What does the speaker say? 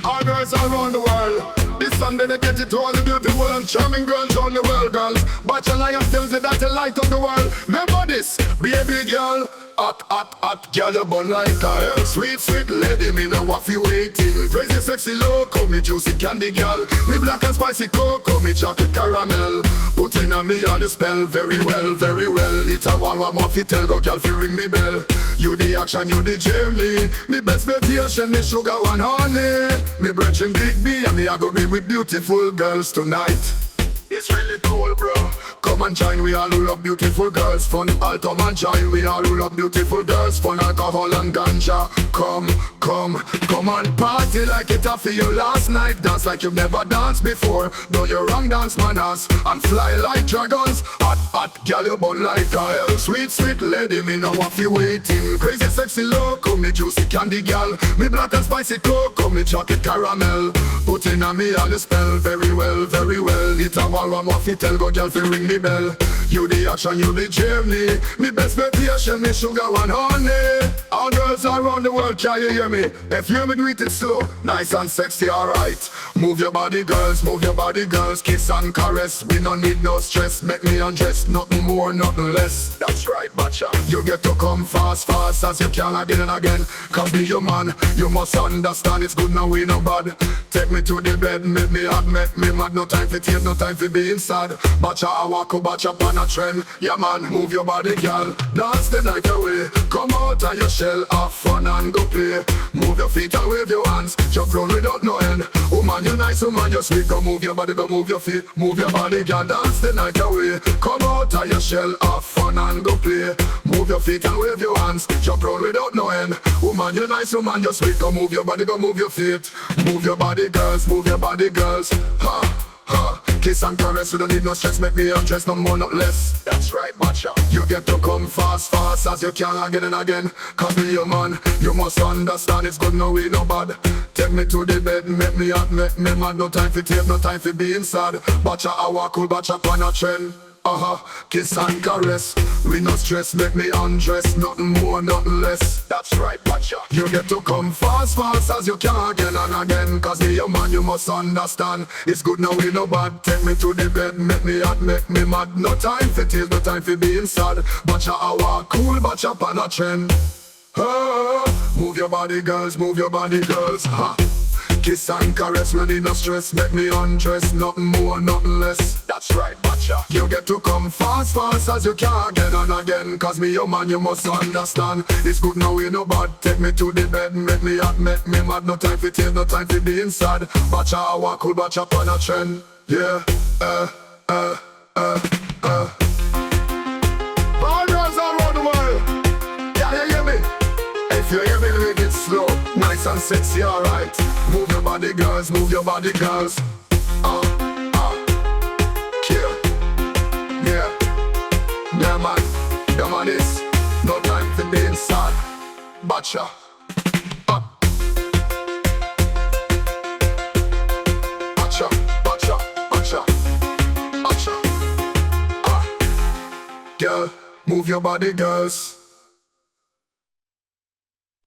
All girls around the world. This song dedicated to all the beautiful and charming girls on the world, girls. Bacha Lion tells you that the light of the world. Remember this, baby girl. Hot, hot, hot, girl, you burn like a sweet, sweet lady, me know what you waiting. Crazy, sexy, loco, me juicy candy girl. Me black and spicy cocoa, me chocolate caramel. Putting on me on the spell, very well, very well. It's a warm muffy, tell go girl, fi ring me bell. You the action, you the journey. Me best vacation, me sugar one honey. Me brethren big B, and me I go be with beautiful girls tonight. It's really cool, bro. Come and join, we all who love beautiful girls. Fun, all come and join, we all who love beautiful girls. Fun, alcohol and ganja. Come and party like it for you last night. Dance like you've never danced before. Know your wrong dance manners and fly like dragons. Hot, hot, girl, you burn like oil. Sweet, sweet lady, me know what you waiting. Crazy, sexy, loco, me juicy candy girl. Me black and spicy cocoa, me chocolate caramel. Putting on me all the spell, very well, very well. It's a warm muffy, tell go girl, fi ring me bell. You the action, you the journey. Me best vacation, me sugar one honey. All girls around the world, can you hear me? If you hear me, do it slow, nice and sexy, alright. Move your body, girls, move your body, girls. Kiss and caress, we don't need no stress. Make me undress, nothing more, nothing less. That's right, Bacha. You get to come fast, fast as you can again and again. Cause be your man, you must understand it's good now, we no bad. Take me to the bed, make me hot, make me mad. No time for tears, no time for being sad. Bacha, I walk up, Bacha on a trend. Yeah man, move your body, girl. Dance the night away. Come out of your shell, have fun and go play. Move your feet and wave your hands. Jump round without no end. Woman, you nice, woman, you sweet. Go move your body, go move your feet. Move your body, girl. Dance the night away. Come out of your shell, have fun and go play. Move your feet and wave your hands. Jump round without no end. Woman, you nice, woman, you sweet. Go move your body, go move your feet. Move your body, girls, move your body, girls. Ha. Kiss and caress, we don't need no stress. Make me undress, no more, not less. That's right, Bacha. You get to come fast, fast as you can again and again. Cause me your man, you must understand it's good, no way, no bad. Take me to the bed, make me hot, make me mad. No time for tape, no time for being sad. Bacha, I walk cool, Bacha on a trend. Kiss and caress, we no stress, make me undress. Nothing more, nothing less. That's right, Bacha. You get to come fast, fast as you can again and again. Cause me your man, you must understand it's good now, we no bad. Take me to the bed, make me hot, make me mad. No time for tears, no time for being sad. Bacha, I walk cool, Bacha on a trend. Move your body, girls, move your body, girls. Kiss and caress, we need no stress. Make me undress, nothing more, nothing less. That's right, Bacha. You get to come fast, fast as you can again and again. Cause me your man, you must understand it's good now, we no bad. Take me to the bed, make me hot, make me mad. No time for tears, no time for being sad. Bacha, I walk cool, Bacha on a trend. Yeah, all girls around the world, yeah, you hear me? If you hear me, make it slow, nice and sexy, alright. Move your body, girls, move your body, girls. Yeah, man, it's no time for being sad. Bacha. Bacha, Bacha, Bacha, Bacha. Girl, move your body, girls.